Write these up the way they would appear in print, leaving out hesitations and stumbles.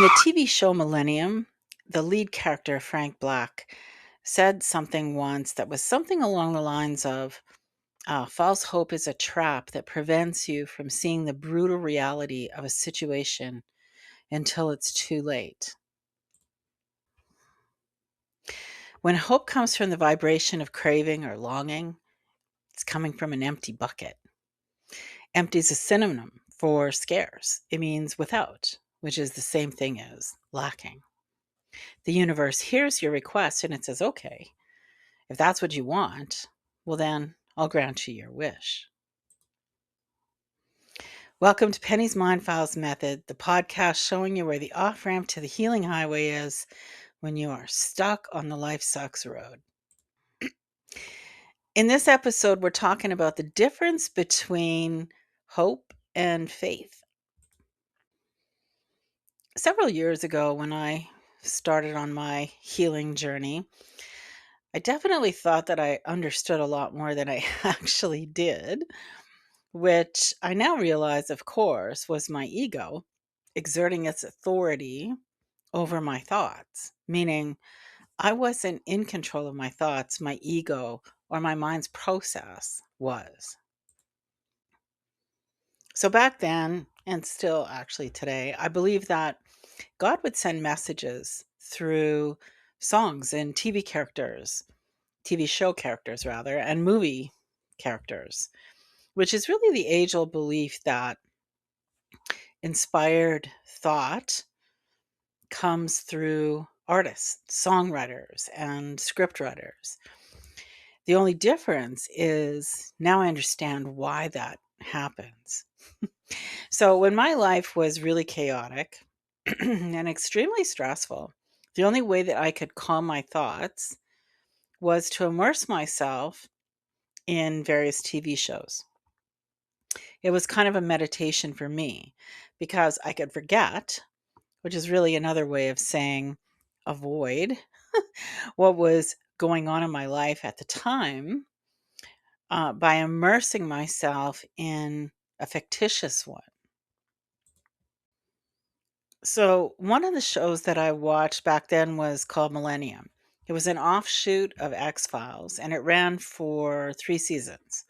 In the TV show Millennium, the lead character, Frank Black, said something once that was something along the lines of false hope is a trap that prevents you from seeing the brutal reality of a situation until it's too late. When hope comes from the vibration of craving or longing, it's coming from an empty bucket. Empty is a synonym for scarce. It means without, which is the same thing as lacking. The universe hears your request and it says, okay, if that's what you want, well, then I'll grant you your wish. Welcome to Penny's Mind Files Method, the podcast showing you where the off ramp to the healing highway is when you are stuck on the life sucks road. In this episode, we're talking about the difference between hope and faith. Several years ago, when I started on my healing journey, I definitely thought that I understood a lot more than I actually did, which I now realize, of course, was my ego exerting its authority over my thoughts, meaning I wasn't in control of my thoughts, my ego or my mind's process was. So back then, and still actually today, I believe that God would send messages through songs and TV show characters rather, and movie characters, which is really the age-old belief that inspired thought comes through artists, songwriters, and scriptwriters. The only difference is now I understand why that happens. So when my life was really chaotic and extremely stressful, the only way that I could calm my thoughts was to immerse myself in various TV shows. It was kind of a meditation for me because I could forget, which is really another way of saying avoid what was going on in my life at the time by immersing myself in a fictitious one. So, one of the shows that I watched back then was called Millennium. It was an offshoot of X-Files and it ran for 3 seasons.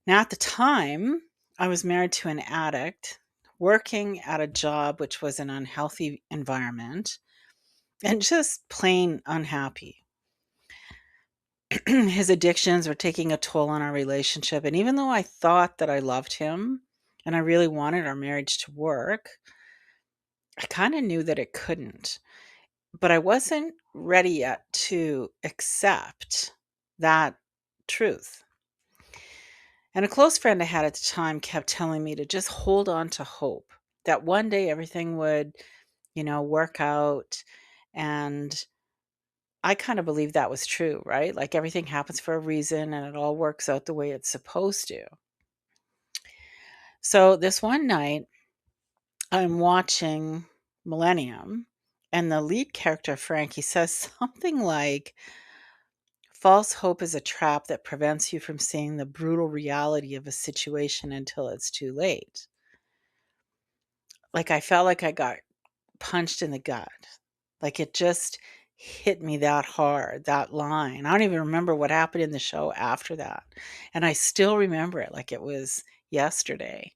Now, at the time, I was married to an addict, working at a job which was an unhealthy environment, and just plain unhappy. His addictions were taking a toll on our relationship. And even though I thought that I loved him and I really wanted our marriage to work, I kind of knew that it couldn't. But I wasn't ready yet to accept that truth. And a close friend I had at the time kept telling me to just hold on to hope that one day everything would, work out. And I kind of believe that was true, right? Like everything happens for a reason and it all works out the way it's supposed to. So this one night, I'm watching Millennium, and the lead character, Frank, he says something like, false hope is a trap that prevents you from seeing the brutal reality of a situation until it's too late. Like I felt like I got punched in the gut. Like it just hit me that hard, that line. I don't even remember what happened in the show after that. And I still remember it like it was yesterday.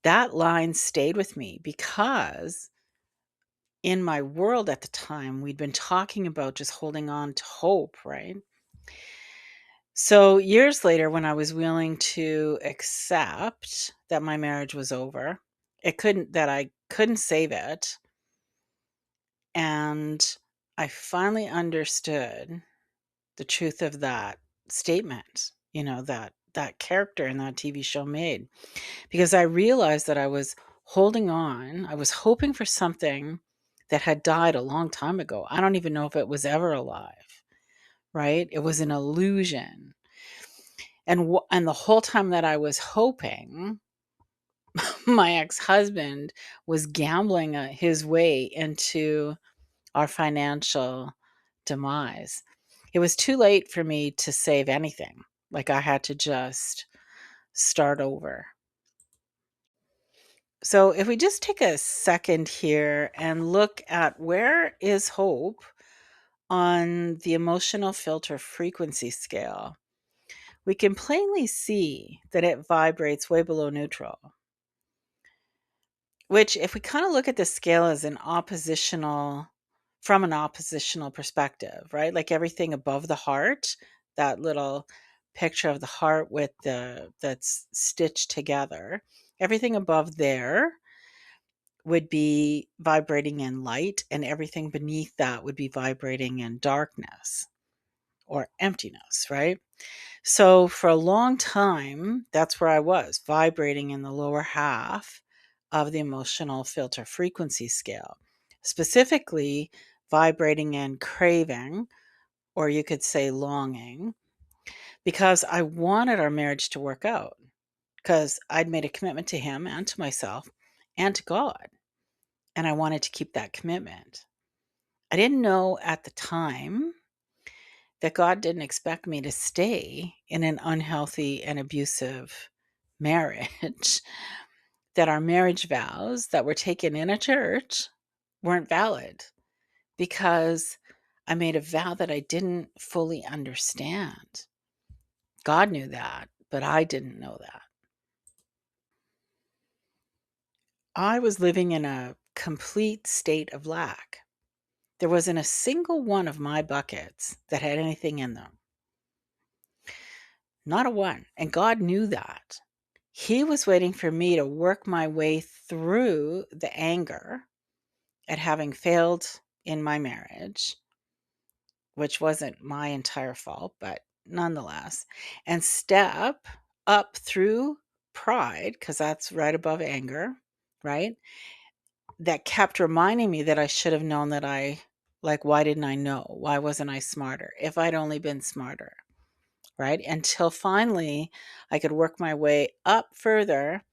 That line stayed with me because in my world at the time, we'd been talking about just holding on to hope, right? So years later, when I was willing to accept that my marriage was over, that I couldn't save it, and I finally understood the truth of that statement, that character in that TV show made, because I realized that I was holding on, I was hoping for something that had died a long time ago. I don't even know if it was ever alive, right? It was an illusion. And the whole time that I was hoping, my ex-husband was gambling his way into our financial demise. It was too late for me to save anything. Like I had to just start over. So if we just take a second here and look at where is hope on the emotional filter frequency scale, we can plainly see that it vibrates way below neutral, which, if we kind of look at the scale as from an oppositional perspective, right? Like everything above the heart, that little picture of the heart with that's stitched together, everything above there would be vibrating in light, and everything beneath that would be vibrating in darkness or emptiness, right? So for a long time, that's where I was, vibrating in the lower half of the emotional filter frequency scale, specifically vibrating in craving, or you could say longing, because I wanted our marriage to work out, because I'd made a commitment to him and to myself and to God, and I wanted to keep that commitment. I didn't know at the time that God didn't expect me to stay in an unhealthy and abusive marriage, that our marriage vows that were taken in a church weren't valid because I made a vow that I didn't fully understand. God knew that, but I didn't know that. I was living in a complete state of lack. There wasn't a single one of my buckets that had anything in them. Not a one. And God knew that. He was waiting for me to work my way through the anger at having failed in my marriage, which wasn't my entire fault, but nonetheless, and step up through pride, because that's right above anger, right? That kept reminding me that I should have known that why didn't I know? Why wasn't I smarter? If I'd only been smarter, right? Until finally I could work my way up further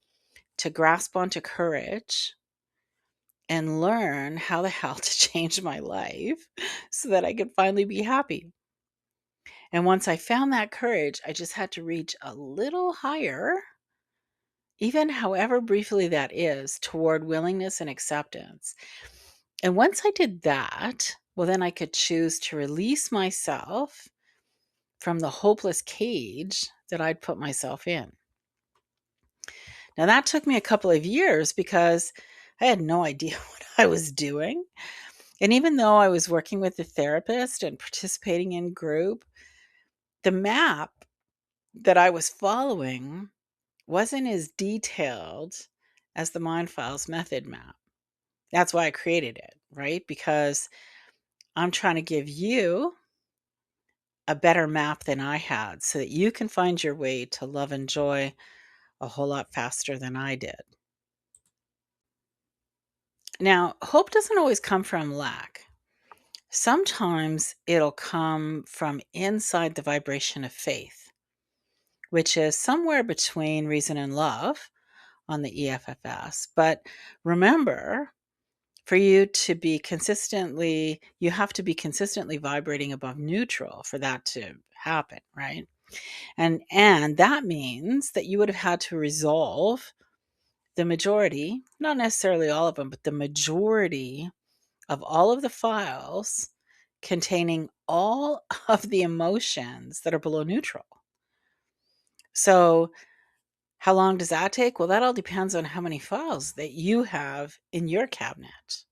to grasp onto courage and learn how the hell to change my life so that I could finally be happy. And once I found that courage, I just had to reach a little higher, even however briefly that is, toward willingness and acceptance. And once I did that, well, then I could choose to release myself from the hopeless cage that I'd put myself in. Now, that took me a couple of years because I had no idea what I was doing. And even though I was working with a therapist and participating in group, the map that I was following wasn't as detailed as the Mind Files method map. That's why I created it, right? Because I'm trying to give you a better map than I had so that you can find your way to love and joy a whole lot faster than I did. Now, hope doesn't always come from lack. Sometimes it'll come from inside the vibration of faith, which is somewhere between reason and love on the EFFS. But remember, for you to be consistently, you have to be consistently vibrating above neutral for that to happen, right? And that means that you would have had to resolve the majority, not necessarily all of them, but the majority of all of the files containing all of the emotions that are below neutral. So, how long does that take? Well, that all depends on how many files that you have in your cabinet,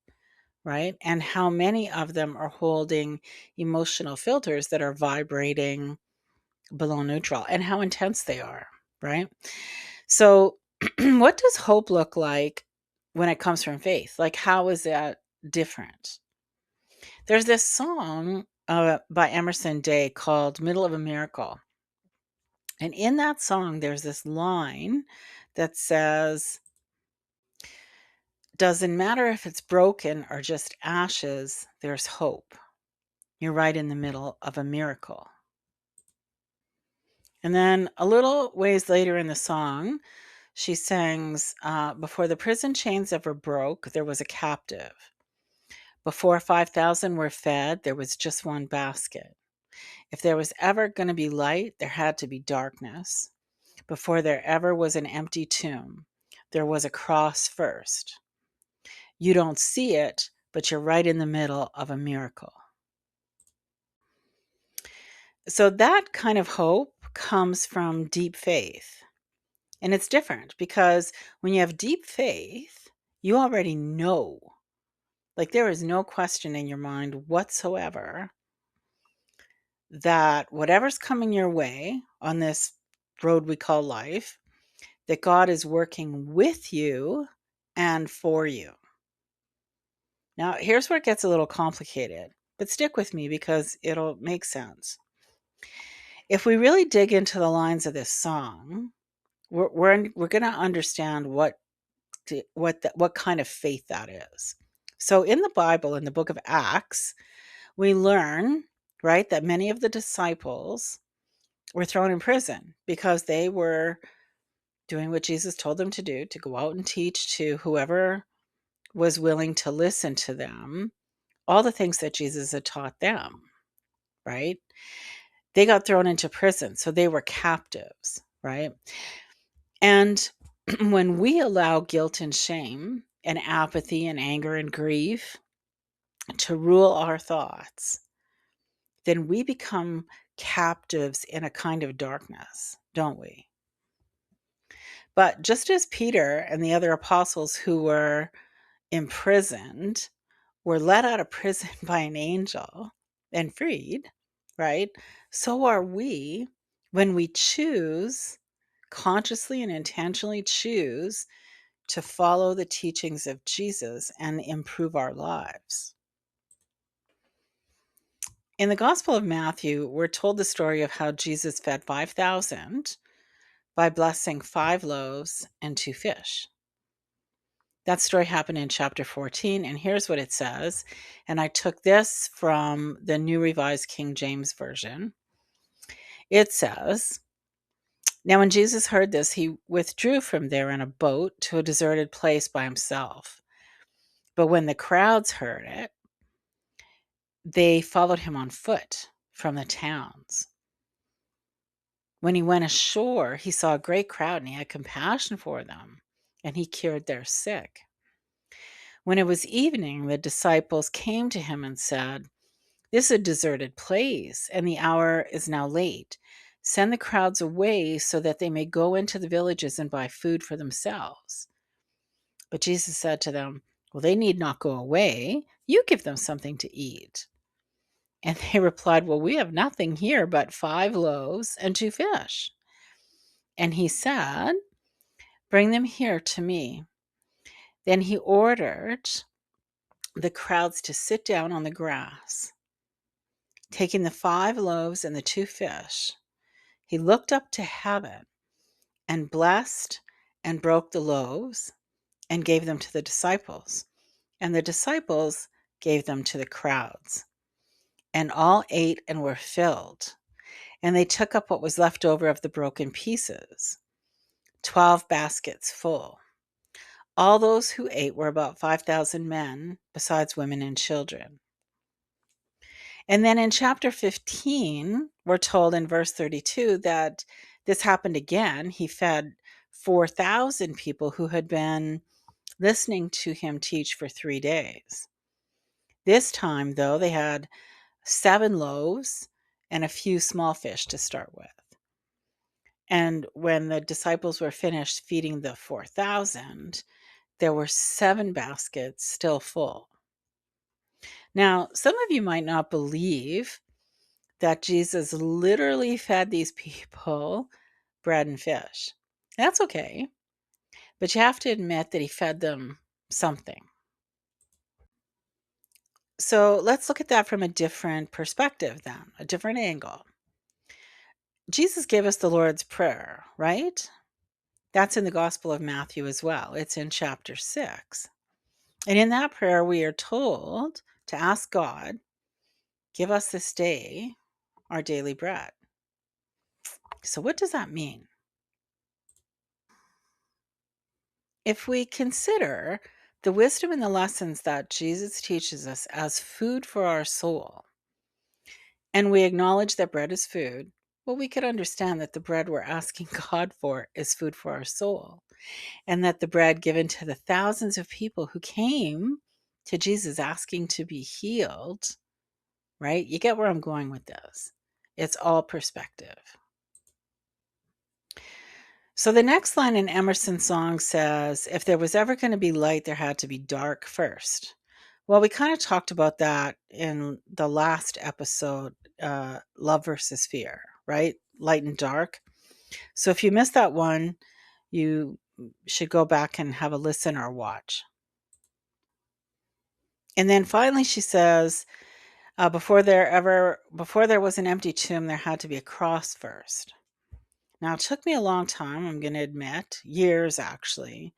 right? And how many of them are holding emotional filters that are vibrating below neutral and how intense they are, right? So, what does hope look like when it comes from faith? Like, how is that different? There's this song by Emerson Day called Middle of a Miracle. And in that song, there's this line that says, doesn't matter if it's broken or just ashes, there's hope. You're right in the middle of a miracle. And then a little ways later in the song, she sings, before the prison chains ever broke, there was a captive. Before 5,000 were fed, there was just one basket. If there was ever going to be light, there had to be darkness. Before there ever was an empty tomb, there was a cross first. You don't see it, but you're right in the middle of a miracle. So that kind of hope comes from deep faith. And it's different because when you have deep faith, you already know. Like there is no question in your mind whatsoever that whatever's coming your way on this road we call life, that God is working with you and for you. Now, here's where it gets a little complicated, but stick with me because it'll make sense. If we really dig into the lines of this song, we're going to understand what kind of faith that is. So in the Bible, in the book of Acts, we learn, right, that many of the disciples were thrown in prison because they were doing what Jesus told them to do, to go out and teach to whoever was willing to listen to them, all the things that Jesus had taught them, right? They got thrown into prison, so they were captives, right? And when we allow guilt and shame and apathy and anger and grief to rule our thoughts, then we become captives in a kind of darkness, don't we? But just as Peter and the other apostles who were imprisoned were let out of prison by an angel and freed, right? So are we when we choose, consciously and intentionally choose to follow the teachings of Jesus and improve our lives. In the Gospel of Matthew, we're told the story of how Jesus fed 5,000 by blessing 5 loaves and 2 fish. That story happened in chapter 14, and here's what it says. And I took this from the New Revised King James Version. It says, "Now when Jesus heard this, he withdrew from there in a boat to a deserted place by himself. But when the crowds heard it, they followed him on foot from the towns. When he went ashore, he saw a great crowd and he had compassion for them, and he cured their sick. When it was evening, the disciples came to him and said, 'This is a deserted place, and the hour is now late. Send the crowds away so that they may go into the villages and buy food for themselves.' But Jesus said to them, 'Well, they need not go away. You give them something to eat.' And they replied, 'Well, we have nothing here but 5 loaves and 2 fish.' And he said, 'Bring them here to me.' Then he ordered the crowds to sit down on the grass. Taking the 5 loaves and the 2 fish, he looked up to heaven and blessed and broke the loaves and gave them to the disciples. And the disciples gave them to the crowds. And all ate and were filled. And they took up what was left over of the broken pieces, 12 baskets full. All those who ate were about 5,000 men, besides women and children." And then in chapter 15, we're told in verse 32 that this happened again. He fed 4,000 people who had been listening to him teach for 3 days. This time, though, they had 7 loaves and a few small fish to start with. And when the disciples were finished feeding the 4,000, there were 7 baskets still full. Now, some of you might not believe that Jesus literally fed these people bread and fish. That's okay, but you have to admit that he fed them something. So let's look at that from a different perspective then, a different angle. Jesus gave us the Lord's Prayer, right? That's in the Gospel of Matthew as well. It's in chapter 6. And in that prayer, we are told to ask God, "Give us this day our daily bread." So what does that mean? If we consider the wisdom and the lessons that Jesus teaches us as food for our soul, and we acknowledge that bread is food, well, we could understand that the bread we're asking God for is food for our soul, and that the bread given to the thousands of people who came to Jesus asking to be healed, right? You get where I'm going with this. It's all perspective. So the next line in Emerson's song says, if there was ever going to be light, there had to be dark first. Well, we kind of talked about that in the last episode, Love versus Fear, right? Light and dark. So if you missed that one, you should go back and have a listen or watch. And then finally she says, before there was an empty tomb, there had to be a cross first. Now, it took me a long time, I'm going to admit, years actually,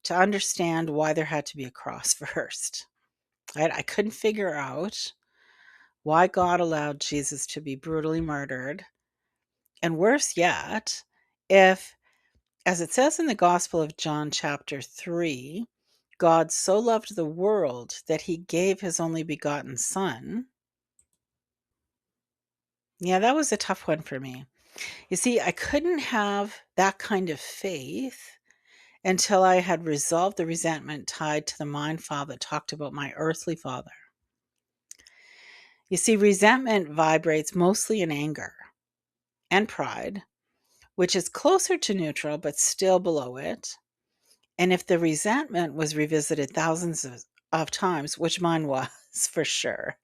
to understand why there had to be a cross first. Right? I couldn't figure out why God allowed Jesus to be brutally murdered. And worse yet, if, as it says in the Gospel of John chapter 3, God so loved the world that he gave his only begotten Son. Yeah, that was a tough one for me. You see, I couldn't have that kind of faith until I had resolved the resentment tied to the mind file that talked about my earthly father. You see, resentment vibrates mostly in anger and pride, which is closer to neutral but still below it. And if the resentment was revisited thousands of times, which mine was for sure,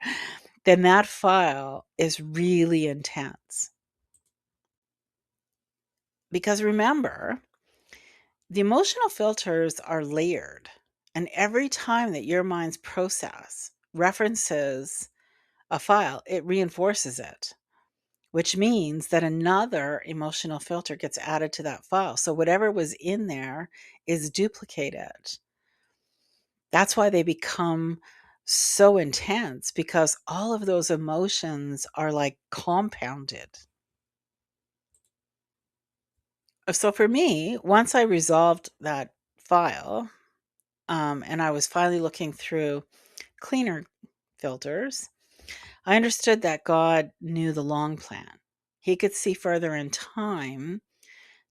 then that file is really intense. Because remember, the emotional filters are layered, and every time that your mind's process references a file, it reinforces it, which means that another emotional filter gets added to that file. So whatever was in there is duplicated. That's why they become so intense, because all of those emotions are like compounded. So for me, once I resolved that file, and I was finally looking through cleaner filters, I understood that God knew the long plan. He could see further in time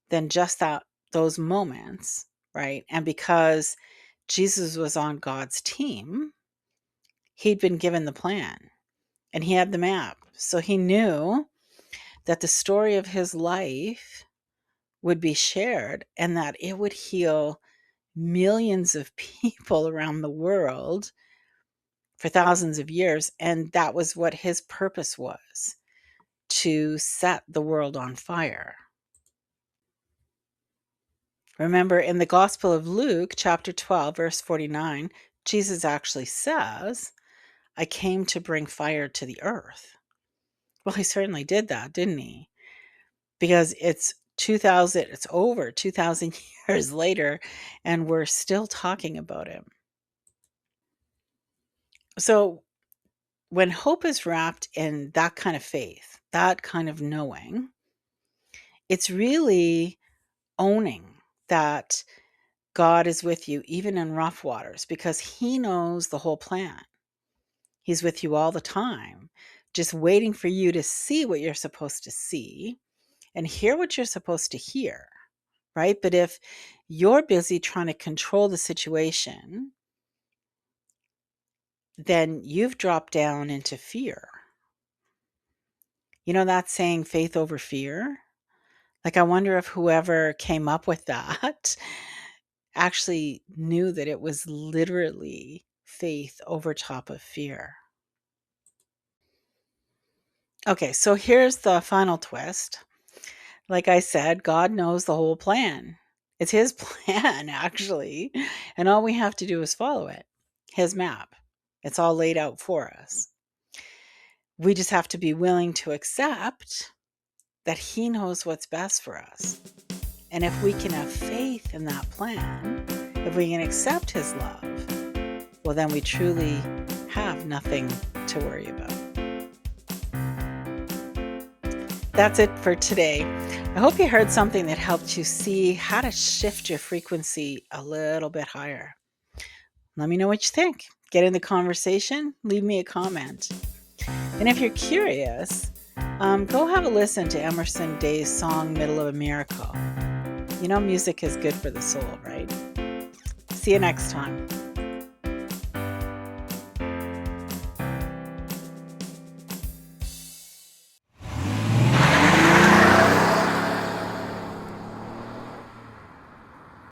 than just those moments, right? And because Jesus was on God's team, he'd been given the plan and he had the map. So he knew that the story of his life would be shared and that it would heal millions of people around the world for thousands of years. And that was what his purpose was, to set the world on fire. Remember, in the Gospel of Luke, chapter 12, verse 49, Jesus actually says, I came to bring fire to the earth. Well, he certainly did that, didn't he? Because it's over 2,000 years later, and we're still talking about him. So when hope is wrapped in that kind of faith, that kind of knowing, it's really owning that God is with you even in rough waters, because he knows the whole plan. He's with you all the time, just waiting for you to see what you're supposed to see and hear what you're supposed to hear, right? But if you're busy trying to control the situation, then you've dropped down into fear. You know that saying, faith over fear? Like, I wonder if whoever came up with that actually knew that it was literally faith over top of fear. Okay, so here's the final twist. Like I said, God knows the whole plan. It's his plan, actually. And all we have to do is follow it, his map. It's all laid out for us. We just have to be willing to accept that he knows what's best for us. And if we can have faith in that plan, if we can accept his love, well, then we truly have nothing to worry about. That's it for today. I hope you heard something that helped you see how to shift your frequency a little bit higher. Let me know what you think. Get in the conversation, leave me a comment. And if you're curious, Go have a listen to Emerson Day's song Middle of a Miracle. You know, music is good for the soul, right? See you next time.